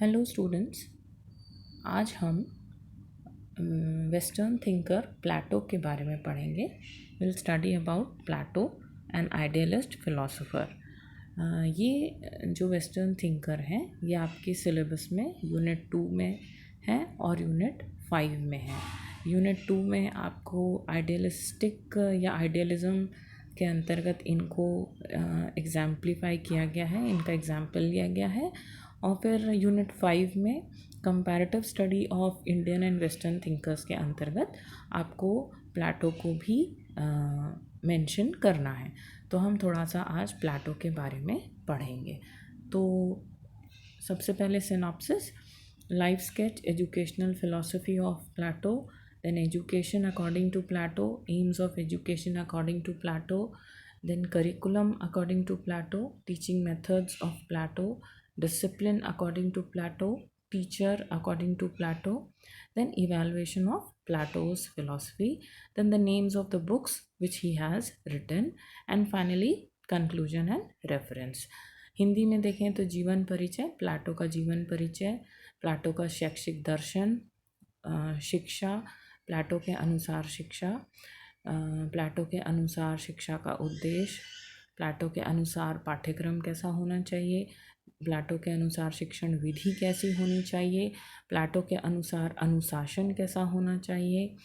Hello students, आज हम western thinker प्लेटो के बारे में पढ़ेंगे। Will study about Plato an idealist philosopher. ये जो वेस्टर्न थिंकर हैं ये आपके सिलेबस में यूनिट 2 में है और यूनिट 5 में है। यूनिट 2 में आपको आइडियलिस्टिक या आइडियलिज़म के अंतर्गत इनको एग्जाम्प्लीफाई किया गया है, इनका एग्जाम्पल लिया गया है। और फिर यूनिट 5 में comparative study of Indian and western thinkers के अंतर्गत आपको प्लेटो को भी मेंशन करना है। तो हम थोड़ा सा आज प्लेटो के बारे में पढ़ेंगे। तो सबसे पहले synopsis, life sketch, educational philosophy of Plato, then education according to Plato, aims of education according to Plato, then curriculum according to Plato, teaching methods of Plato, discipline according to Plato, teacher according to Plato, then evaluation of Plato's philosophy, then the names of the books which he has written, and finally conclusion and reference. Hindi में देखें तो जीवन परिचय, Plato का जीवन परिचय, Plato का शैक्षिक दर्शन, शिक्षा, प्लेटो के अनुसार शिक्षा, प्लेटो के अनुसार शिक्षा का उद्देश्य, प्लेटो के अनुसार पाठ्यक्रम कैसा होना चाहिए, प्लेटो के अनुसार शिक्षण विधि कैसी होनी चाहिए, प्लेटो के अनुसार अनुशासन कैसा होना चाहिए,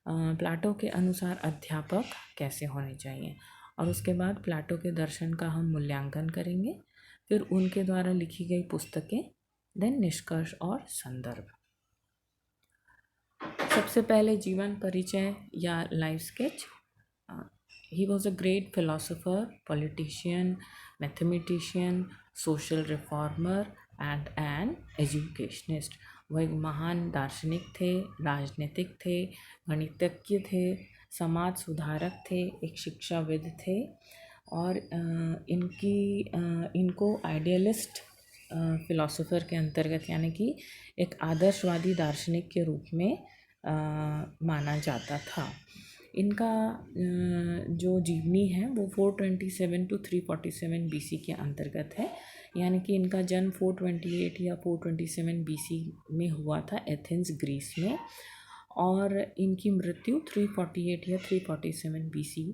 प्लेटो के अनुसार अध्यापक कैसे होने चाहिए। और उसके बाद प्लेटो के दर्शन का हम मूल्यांकन करेंगे, फिर उनके द्वारा लिखी गई पुस्तकें, देन निष्कर्ष और संदर्भ। सबसे पहले जीवन परिचय या life sketch. He was a great philosopher, politician, mathematician, social reformer and an educationist. वह एक महान दार्शनिक थे, राजनीतिक थे, गणितज्ञ थे, समाज सुधारक थे, एक शिक्षाविद थे और इनको आइडियलिस्ट फिलोसोफर के अंतर्गत यानी कि एक आदर्शवादी दार्शनिक के रूप में माना जाता था। इनका जो जीवनी है वो 427 to 347 BC के अंतर्गत है, यानी कि इनका जन्म 428 या 427 BC में हुआ था एथेंस, ग्रीस में, और इनकी मृत्यु 348 या 347 BC,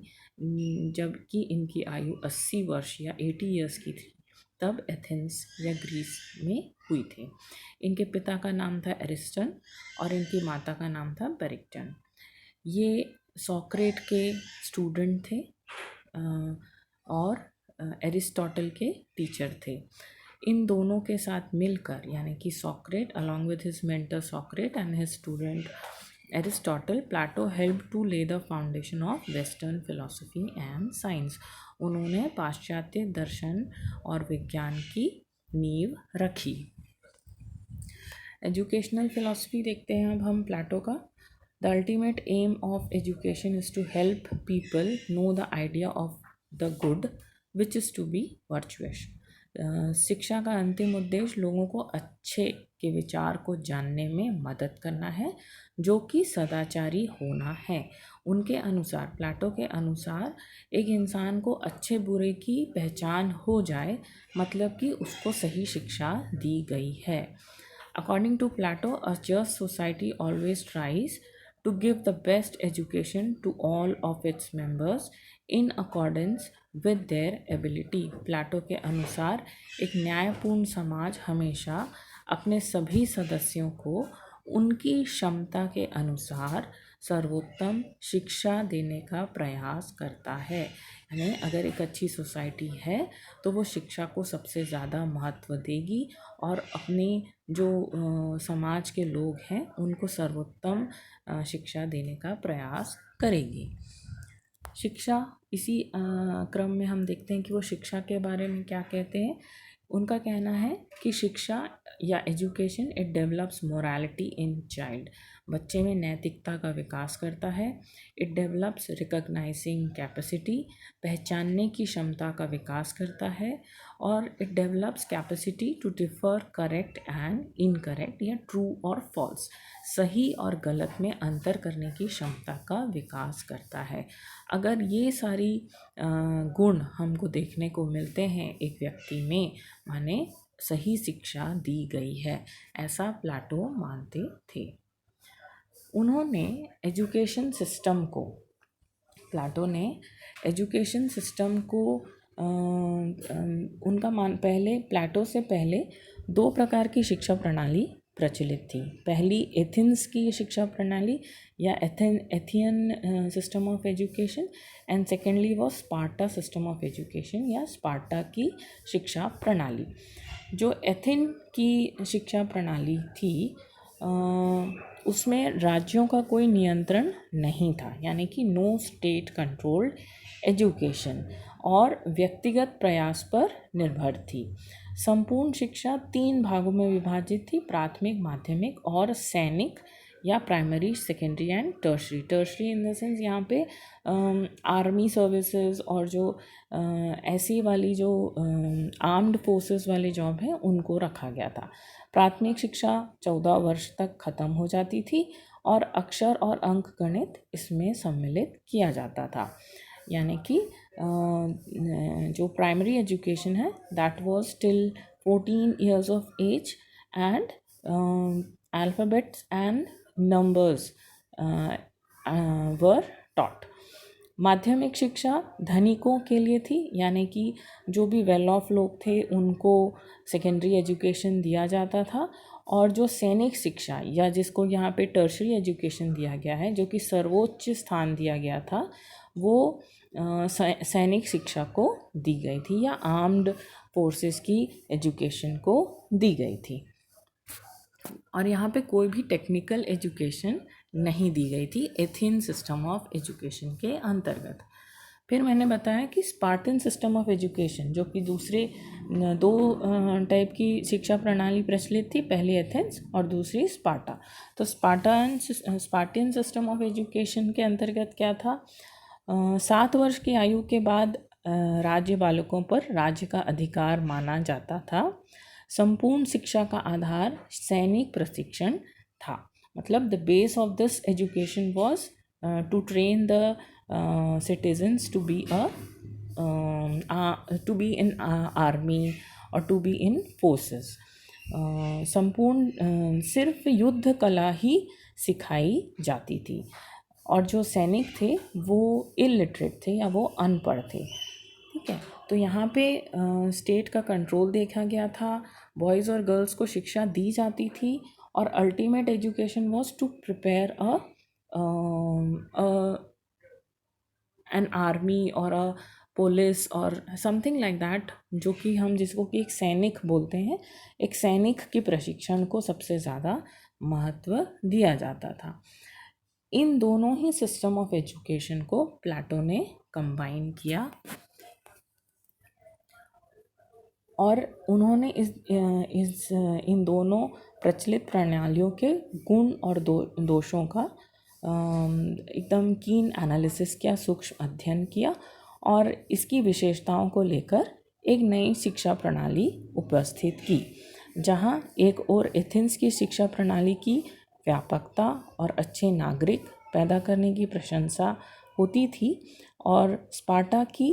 जबकि इनकी आयु 80 वर्ष या 80 ईयर्स की थी, तब एथेंस या ग्रीस में हुई थी। इनके पिता का नाम था एरिस्टन और इनकी माता का नाम था पेरिक्टन। ये सोक्रेट के स्टूडेंट थे और एरिस्टोटल के टीचर थे। इन दोनों के साथ मिलकर यानी कि Socrates along with his mentor Socrates and his student Aristotle, Plato help to lay the foundation of western philosophy and science. उन्होंने पाश्चात्य दर्शन और विज्ञान की नींव रखी। एजुकेशनल फिलॉसफी देखते हैं अब हम प्लेटो का। The ultimate aim of education is to help people know the idea of the good which is to be virtuous. शिक्षा का अंतिम उद्देश्य लोगों को अच्छे के विचार को जानने में मदद करना है, जो कि सदाचारी होना है। उनके अनुसार, प्लेटो के अनुसार, एक इंसान को अच्छे बुरे की पहचान हो जाए, मतलब कि उसको सही शिक्षा दी गई है। According to Plato, a just society always tries to give the best education to all of its members in accordance with their ability. Plato के अनुसार एक न्यायपूर्ण समाज हमेशा अपने सभी सदस्यों को उनकी क्षमता के अनुसार सर्वोत्तम शिक्षा देने का प्रयास करता है। यानी अगर एक अच्छी सोसाइटी है तो वो शिक्षा को सबसे ज़्यादा महत्व देगी और अपने जो समाज के लोग हैं उनको सर्वोत्तम शिक्षा देने का प्रयास करेगी। शिक्षा, इसी क्रम में हम देखते हैं कि वो शिक्षा के बारे में क्या कहते हैं। उनका कहना है कि शिक्षा या education it develops morality in child, बच्चे में नैतिकता का विकास करता है। इट डेवलप्स रिकॉग्नाइजिंग कैपेसिटी, पहचानने की क्षमता का विकास करता है। और it develops capacity to differ correct and incorrect या ट्रू और फॉल्स, सही और गलत में अंतर करने की क्षमता का विकास करता है। अगर ये सारी गुण हमको देखने को मिलते हैं एक व्यक्ति में, माने सही शिक्षा दी गई है, ऐसा प्लाटो मानते थे। उन्होंने एजुकेशन सिस्टम को प्लाटो ने एजुकेशन सिस्टम को पहले प्लाटो से पहले दो प्रकार की शिक्षा प्रणाली प्रचलित थी। पहली एथेंस की शिक्षा प्रणाली या Athenian system of education, and secondly वो स्पार्टा सिस्टम ऑफ एजुकेशन या स्पार्टा की शिक्षा प्रणाली। जो एथेन की शिक्षा प्रणाली थी उसमें राज्यों का कोई नियंत्रण नहीं था, यानी कि नो स्टेट कंट्रोल्ड एजुकेशन, और व्यक्तिगत प्रयास पर निर्भर थी। संपूर्ण शिक्षा 3 भागों में विभाजित थी, प्राथमिक, माध्यमिक और सैनिक या primary, secondary and tertiary. Tertiary in the sense यहाँ पे आर्मी सर्विसेज और जो ऐसी वाली जो आर्म्ड फोर्सेस वाले जॉब हैं उनको रखा गया था। प्राथमिक शिक्षा 14 वर्ष तक ख़त्म हो जाती थी और अक्षर और अंक गणित इसमें सम्मिलित किया जाता था, यानी कि जो प्राइमरी एजुकेशन है that was till 14 years of age and alphabets and numbers were taught. माध्यमिक शिक्षा धनिकों के लिए थी, यानी कि जो भी वेल ऑफ लोग थे उनको सेकेंडरी एजुकेशन दिया जाता था, और जो सैनिक शिक्षा या जिसको यहाँ पे टर्शरी एजुकेशन दिया गया है, जो कि सर्वोच्च स्थान दिया गया था, वो सैनिक शिक्षा को दी गई थी या आर्म्ड फोर्सेस की एजुकेशन को दी गई थी। और यहाँ पे कोई भी टेक्निकल एजुकेशन नहीं दी गई थी एथेन सिस्टम ऑफ एजुकेशन के अंतर्गत। फिर मैंने बताया कि स्पार्टन सिस्टम ऑफ एजुकेशन, जो कि दूसरे दो टाइप की शिक्षा प्रणाली प्रचलित थी, पहली एथेंस और दूसरी स्पार्टा। तो स्पार्टियन सिस्टम ऑफ एजुकेशन के अंतर्गत क्या था, 7 वर्ष की आयु के बाद राज्य बालकों पर राज्य का अधिकार माना जाता था। संपूर्ण शिक्षा का आधार सैनिक प्रशिक्षण था, मतलब the base of this education was to train the citizens to be in army or to be in forces. संपूर्ण सिर्फ युद्ध कला ही सिखाई जाती थी, और जो सैनिक थे वो इलिटरेट थे या वो अनपढ़ थे। ठीक है, तो यहाँ पे स्टेट का कंट्रोल देखा गया था, बॉयज़ और गर्ल्स को शिक्षा दी जाती थी, और ultimate education was to prepare an army और अ पुलिस और समथिंग लाइक दैट, जो कि हम जिसको कि एक सैनिक बोलते हैं। एक सैनिक के प्रशिक्षण को सबसे ज़्यादा महत्व दिया जाता था। इन दोनों ही सिस्टम ऑफ एजुकेशन को प्लाटो ने कंबाइन किया, और उन्होंने इन दोनों प्रचलित प्रणालियों के गुण और दोषों का एकदम कीन एनालिसिस किया, सूक्ष्म अध्ययन किया, और इसकी विशेषताओं को लेकर एक नई शिक्षा प्रणाली उपस्थित की, जहां एक ओर एथेंस की शिक्षा प्रणाली की व्यापकता और अच्छे नागरिक पैदा करने की प्रशंसा होती थी, और स्पार्टा की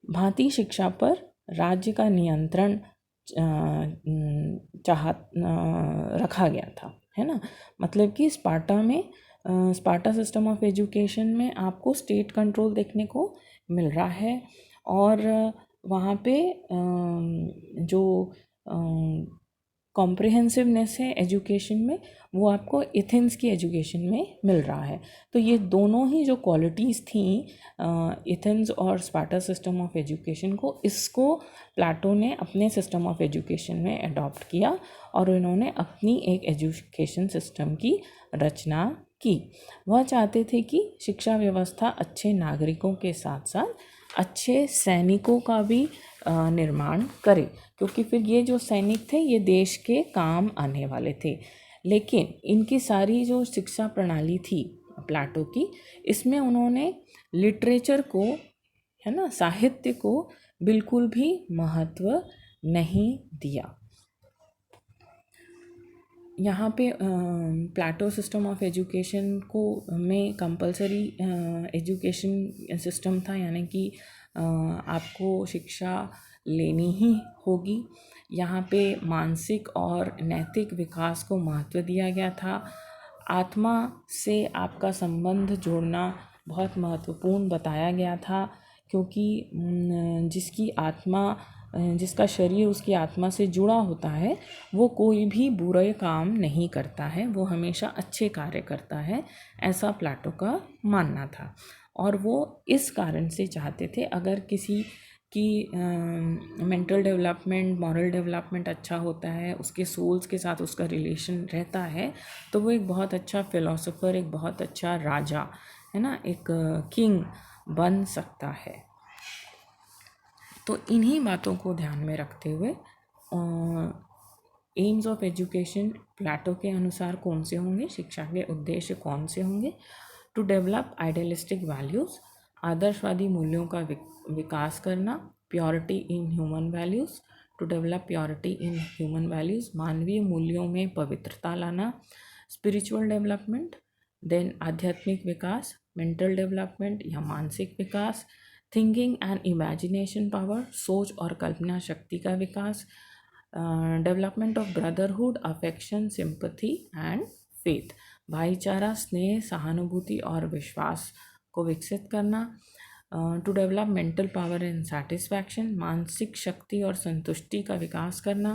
भांति शिक्षा पर राज्य का नियंत्रण रखा गया था, है ना। मतलब कि स्पार्टा सिस्टम ऑफ एजुकेशन में आपको स्टेट कंट्रोल देखने को मिल रहा है, और वहाँ पे जो कॉम्प्रिहेंसिवनेस है एजुकेशन में वो आपको एथेंस की एजुकेशन में मिल रहा है। तो ये दोनों ही जो क्वालिटीज़ थी एथेंस और स्पार्टा सिस्टम ऑफ एजुकेशन को, इसको प्लाटो ने अपने सिस्टम ऑफ एजुकेशन में अडॉप्ट किया, और इन्होंने अपनी एक एजुकेशन सिस्टम की रचना की। वह चाहते थे कि शिक्षा व्यवस्था अच्छे नागरिकों के साथ साथ अच्छे सैनिकों का भी निर्माण करे, क्योंकि फिर ये जो सैनिक थे ये देश के काम आने वाले थे। लेकिन इनकी सारी जो शिक्षा प्रणाली थी प्लाटो की, इसमें उन्होंने लिटरेचर को, है ना, साहित्य को बिल्कुल भी महत्व नहीं दिया। यहाँ पे प्लाटो सिस्टम ऑफ एजुकेशन को में कंपलसरी एजुकेशन सिस्टम था, यानी कि आपको शिक्षा लेनी ही होगी, यहाँ पे मानसिक और नैतिक विकास को महत्व दिया गया था। आत्मा से आपका संबंध जोड़ना बहुत महत्वपूर्ण बताया गया था, क्योंकि जिसकी आत्मा जिसका शरीर उसकी आत्मा से जुड़ा होता है वो कोई भी बुरे काम नहीं करता है, वो हमेशा अच्छे कार्य करता है, ऐसा प्लेटो का मानना था। और वो इस कारण से चाहते थे अगर किसी की मेंटल डेवलपमेंट, मॉरल डेवलपमेंट अच्छा होता है, उसके सोल्स के साथ उसका रिलेशन रहता है, तो वो एक बहुत अच्छा फिलोसोफर, एक बहुत अच्छा राजा, है ना, एक किंग बन सकता है। तो इन्हीं बातों को ध्यान में रखते हुए एम्स ऑफ एजुकेशन प्लेटो के अनुसार कौन से होंगे, शिक्षा के उद्देश्य कौन से होंगे? टू डेवलप आइडियलिस्टिक वैल्यूज़, आदर्शवादी मूल्यों का विकास करना, purity in human values, to develop purity in human values, मानवीय मूल्यों में पवित्रता लाना, स्पिरिचुअल डेवलपमेंट, देन आध्यात्मिक विकास, मेंटल डेवलपमेंट या मानसिक विकास, थिंकिंग एंड इमेजिनेशन पावर, सोच और कल्पना शक्ति का विकास, development of brotherhood, affection, sympathy and faith, भाईचारा, स्नेह, सहानुभूति और विश्वास को विकसित करना, to develop mental power and satisfaction, मानसिक शक्ति और संतुष्टि का विकास करना,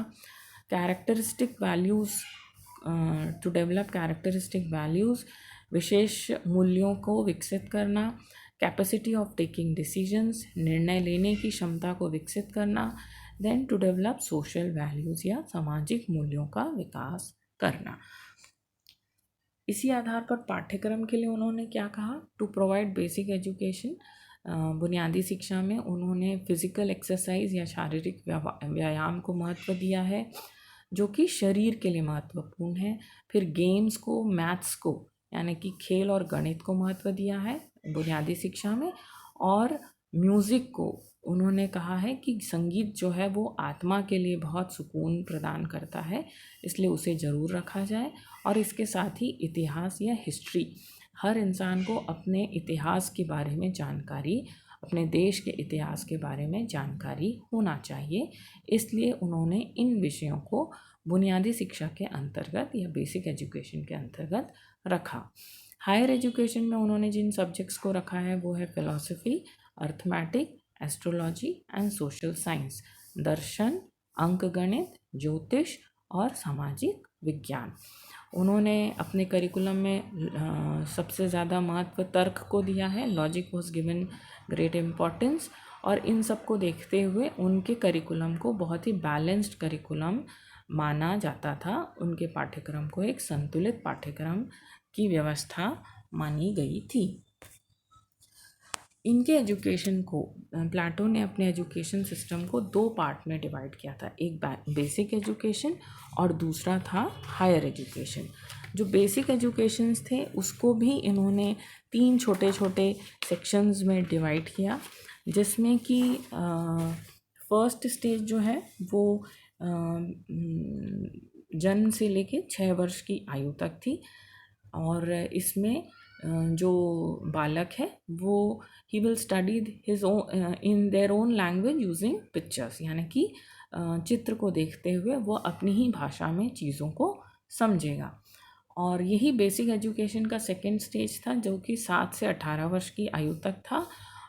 characteristic values, to develop characteristic values, विशेष मूल्यों को विकसित करना, कैपेसिटी ऑफ टेकिंग डिसीजंस, निर्णय लेने की क्षमता को विकसित करना, then to develop social values या सामाजिक मूल्यों का विकास करना। इसी आधार पर पाठ्यक्रम के लिए उन्होंने क्या कहा? टू प्रोवाइड बेसिक एजुकेशन, बुनियादी शिक्षा में उन्होंने फिज़िकल एक्सरसाइज या शारीरिक व्यायाम को महत्व दिया है, जो कि शरीर के लिए महत्वपूर्ण है। फिर गेम्स को, मैथ्स को, यानी कि खेल और गणित को महत्व दिया है बुनियादी शिक्षा में। और म्यूज़िक को उन्होंने कहा है कि संगीत जो है वो आत्मा के लिए बहुत सुकून प्रदान करता है, इसलिए उसे ज़रूर रखा जाए। और इसके साथ ही इतिहास या हिस्ट्री, हर इंसान को अपने इतिहास के बारे में जानकारी, अपने देश के इतिहास के बारे में जानकारी होना चाहिए, इसलिए उन्होंने इन विषयों को बुनियादी शिक्षा के अंतर्गत या बेसिक एजुकेशन के अंतर्गत रखा। हायर एजुकेशन में उन्होंने जिन सब्जेक्ट्स को रखा है वो है philosophy, arithmetic, astrology and social science, दर्शन, अंकगणित, ज्योतिष और सामाजिक विज्ञान। उन्होंने अपने करिकुलम में सबसे ज़्यादा महत्व तर्क को दिया है, logic was given great importance. और इन सब को देखते हुए उनके करिकुलम को बहुत ही बैलेंस्ड करिकुलम माना जाता था, उनके पाठ्यक्रम को एक संतुलित पाठ्यक्रम की व्यवस्था मानी गई थी। इनके एजुकेशन को प्लेटो ने अपने एजुकेशन सिस्टम को दो पार्ट में डिवाइड किया था, एक बेसिक एजुकेशन और दूसरा था हायर एजुकेशन। जो बेसिक एजुकेशंस थे उसको भी इन्होंने 3 छोटे छोटे सेक्शंस में डिवाइड किया, जिसमें कि फर्स्ट स्टेज जो है वो जन्म से लेके 6 वर्ष की आयु तक थी। और इसमें जो बालक है वो he will study his own in their own language using pictures, यानी कि चित्र को देखते हुए वो अपनी ही भाषा में चीज़ों को समझेगा। और यही बेसिक एजुकेशन का सेकेंड स्टेज था, जो कि 7 से 18 वर्ष की आयु तक था,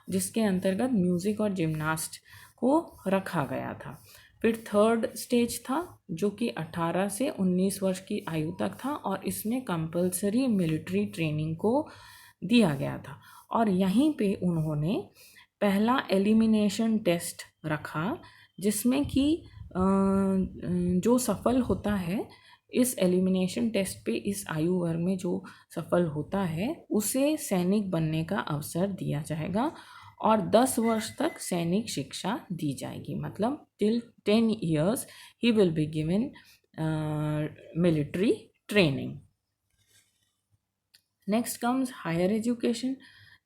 जिसके अंतर्गत म्यूज़िक और जिम्नास्ट को रखा गया था। फिर थर्ड स्टेज था जो कि 18 से 19 वर्ष की आयु तक था, और इसमें कंपलसरी मिलिट्री ट्रेनिंग को दिया गया था। और यहीं पे उन्होंने पहला एलिमिनेशन टेस्ट रखा, जिसमें कि जो सफल होता है इस एलिमिनेशन टेस्ट पे, इस आयु वर्ग में जो सफल होता है उसे सैनिक बनने का अवसर दिया जाएगा और 10 वर्ष तक सैनिक शिक्षा दी जाएगी। मतलब till 10 years he will be given military training. Next comes higher education,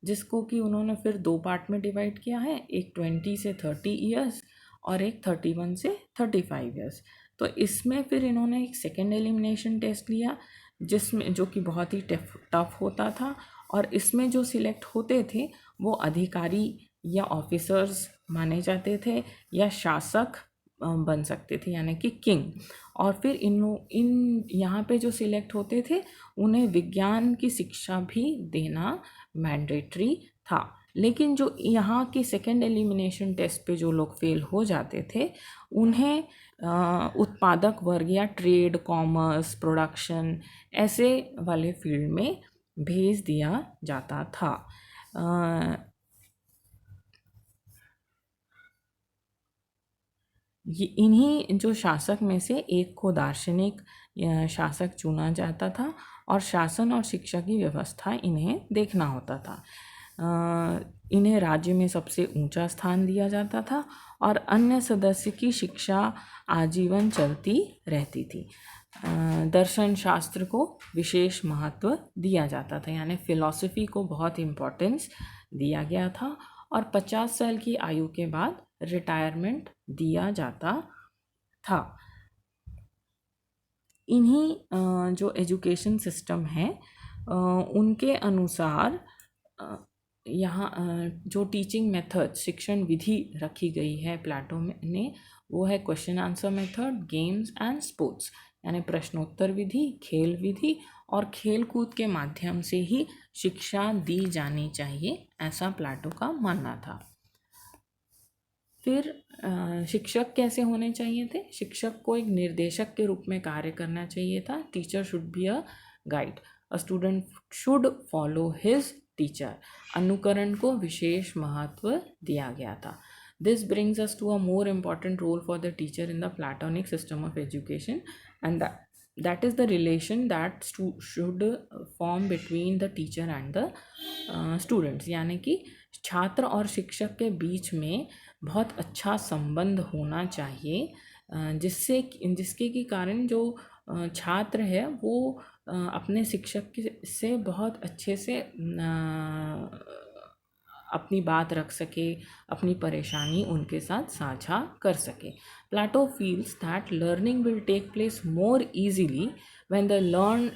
जिसको कि उन्होंने फिर 2 पार्ट में डिवाइड किया है, एक 20 से 30 years और एक 31 से 35 years। तो इसमें फिर इन्होंने एक सेकेंड एलिमिनेशन टेस्ट लिया, जिसमें जो कि बहुत ही टफ होता था, और इसमें जो सिलेक्ट होते थे वो अधिकारी या ऑफिसर्स माने जाते थे, या शासक बन सकते थे, यानी कि किंग। और फिर इन यहाँ पे जो सिलेक्ट होते थे उन्हें विज्ञान की शिक्षा भी देना मैंडेटरी था। लेकिन जो यहाँ की सेकेंड एलिमिनेशन टेस्ट पे जो लोग फेल हो जाते थे उन्हें उत्पादक वर्ग या ट्रेड, कॉमर्स, प्रोडक्शन ऐसे वाले फील्ड में भेज दिया जाता था। ये इन्हीं जो शासक में से एक को दार्शनिक शासक चुना जाता था और शासन और शिक्षा की व्यवस्था इन्हें देखना होता था। इन्हें राज्य में सबसे ऊंचा स्थान दिया जाता था और अन्य सदस्य की शिक्षा आजीवन चलती रहती थी। दर्शन शास्त्र को विशेष महत्व दिया जाता था, यानी फिलॉसफी को बहुत इम्पोर्टेंस दिया गया था। और 50 साल की आयु के बाद रिटायरमेंट दिया जाता था। इन्हीं जो एजुकेशन सिस्टम है उनके अनुसार यहाँ जो टीचिंग मेथड, शिक्षण विधि रखी गई है प्लेटो ने, वो है question answer method, games and sports, यानी प्रश्नोत्तर विधि, खेल विधि और खेल कूद के माध्यम से ही शिक्षा दी जानी चाहिए, ऐसा प्लेटो का मानना था। फिर शिक्षक कैसे होने चाहिए थे? शिक्षक को एक निर्देशक के रूप में कार्य करना चाहिए था। Teacher should be a guide, a student should follow his teacher. अनुकरण को विशेष महत्व दिया गया था। This brings us to a more important role for the teacher in the Platonic system of education, and that is the relation that should form between the teacher and the students, यानी कि छात्र और शिक्षक के बीच में बहुत अच्छा संबंध होना चाहिए, जिसके के कारण जो छात्र है वो अपने शिक्षक से बहुत अच्छे से अपनी बात रख सके, अपनी परेशानी उनके साथ साझा कर सके। Plato feels that learning will take place more easily when the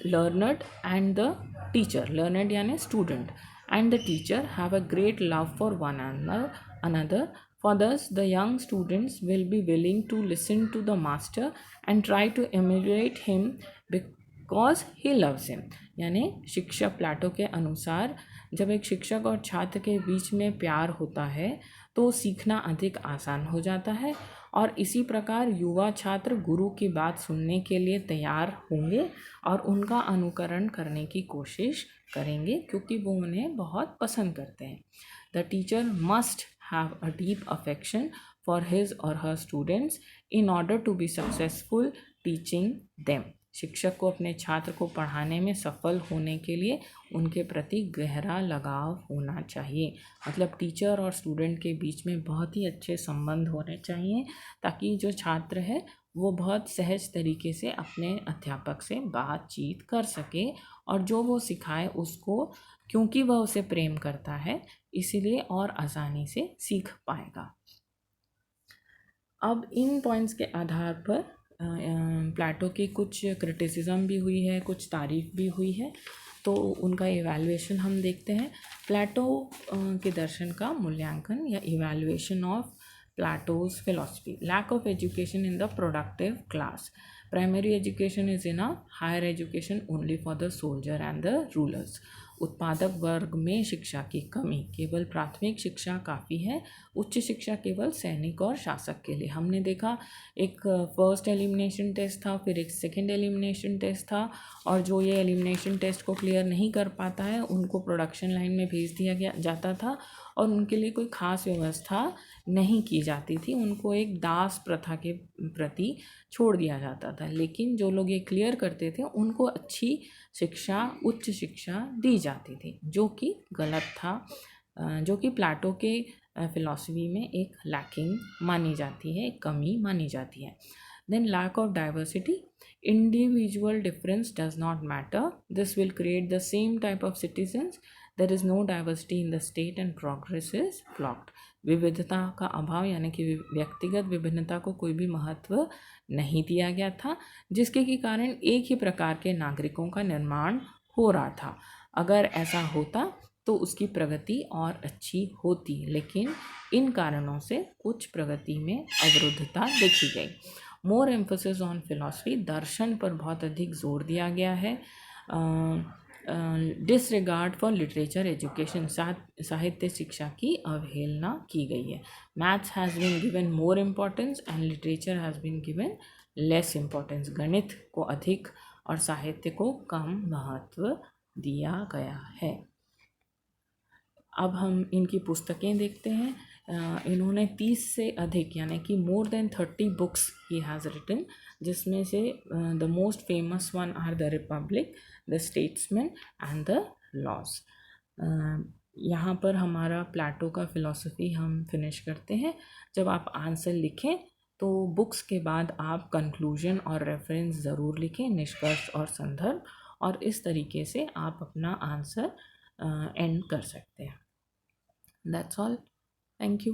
learner and the teacher, learner यानी student, and the teacher have a great love for one another. For thus the young students will be willing to listen to the master and try to emulate him because he loves him. यानी शिक्षक प्लेटो के अनुसार जब एक शिक्षक और छात्र के बीच में प्यार होता है तो सीखना अधिक आसान हो जाता है, और इसी प्रकार युवा छात्र गुरु की बात सुनने के लिए तैयार होंगे और उनका अनुकरण करने की कोशिश करेंगे क्योंकि वो उन्हें बहुत पसंद करते हैं। The teacher must have a deep affection for his or her students in order to be successful teaching them. शिक्षक को अपने छात्र को पढ़ाने में सफल होने के लिए उनके प्रति गहरा लगाव होना चाहिए। मतलब टीचर और स्टूडेंट के बीच में बहुत ही अच्छे संबंध होने चाहिए ताकि जो छात्र है वो बहुत सहज तरीके से अपने अध्यापक से बातचीत कर सके और जो वो सिखाए उसको, क्योंकि वह उसे प्रेम करता है इसीलिए और आसानी से सीख पाएगा। अब इन पॉइंट्स के आधार पर प्लेटो की कुछ क्रिटिसिज्म भी हुई है, कुछ तारीफ भी हुई है, तो उनका इवैल्यूएशन हम देखते हैं। प्लेटो के दर्शन का मूल्यांकन या evaluation of Plato's philosophy. Lack of education in the productive class. Primary education is enough. Higher education only for the soldier and the rulers. उत्पादक वर्ग में शिक्षा की कमी, केवल प्राथमिक शिक्षा काफ़ी है, उच्च शिक्षा केवल सैनिक और शासक के लिए। हमने देखा एक फर्स्ट एलिमिनेशन टेस्ट था, फिर एक सेकंड एलिमिनेशन टेस्ट था, और जो ये एलिमिनेशन टेस्ट को क्लियर नहीं कर पाता है उनको प्रोडक्शन लाइन में भेज दिया जाता था और उनके लिए कोई ख़ास व्यवस्था नहीं की जाती थी, उनको एक दास प्रथा के प्रति छोड़ दिया जाता था। लेकिन जो लोग ये क्लियर करते थे उनको अच्छी शिक्षा, उच्च शिक्षा दी जाती थी, जो कि गलत था, जो कि प्लेटो के फिलॉसफी में एक लैकिंग मानी जाती है, एक कमी मानी जाती है। Then lack of diversity. Individual difference does not matter. This will create the same type of citizens. There is no diversity in the state and progress is blocked. विविधता का अभाव यानी कि व्यक्तिगत विभिन्नता को कोई भी महत्व नहीं दिया गया था, जिसके के कारण एक ही प्रकार के नागरिकों का निर्माण हो रहा था। अगर ऐसा होता तो उसकी प्रगति और अच्छी होती, लेकिन इन कारणों से कुछ प्रगति में अवरुद्धता देखी गई। मोर एम्फोसिस ऑन फिलॉसफी, दर्शन पर बहुत अधिक जोर दिया गया है। डिसरिगार्ड फॉर लिटरेचर एजुकेशन, साहित्य शिक्षा की अवहेलना की गई है। Maths has been given more importance and literature has been given less importance, गणित को अधिक और साहित्य को कम महत्व दिया गया है। अब हम इनकी पुस्तकें देखते हैं। इन्होंने 30 से अधिक यानी कि more than 30 books he has written, जिसमें से the most famous one are the Republic, the Statesman and the Laws. यहाँ पर हमारा प्लेटो का फिलॉसफी हम फिनिश करते हैं। जब आप आंसर लिखें तो बुक्स के बाद आप कंक्लूजन और रेफरेंस ज़रूर लिखें, निष्कर्ष और संदर्भ, और इस तरीके से आप अपना आंसर एंड कर सकते हैं। That's all. Thank you.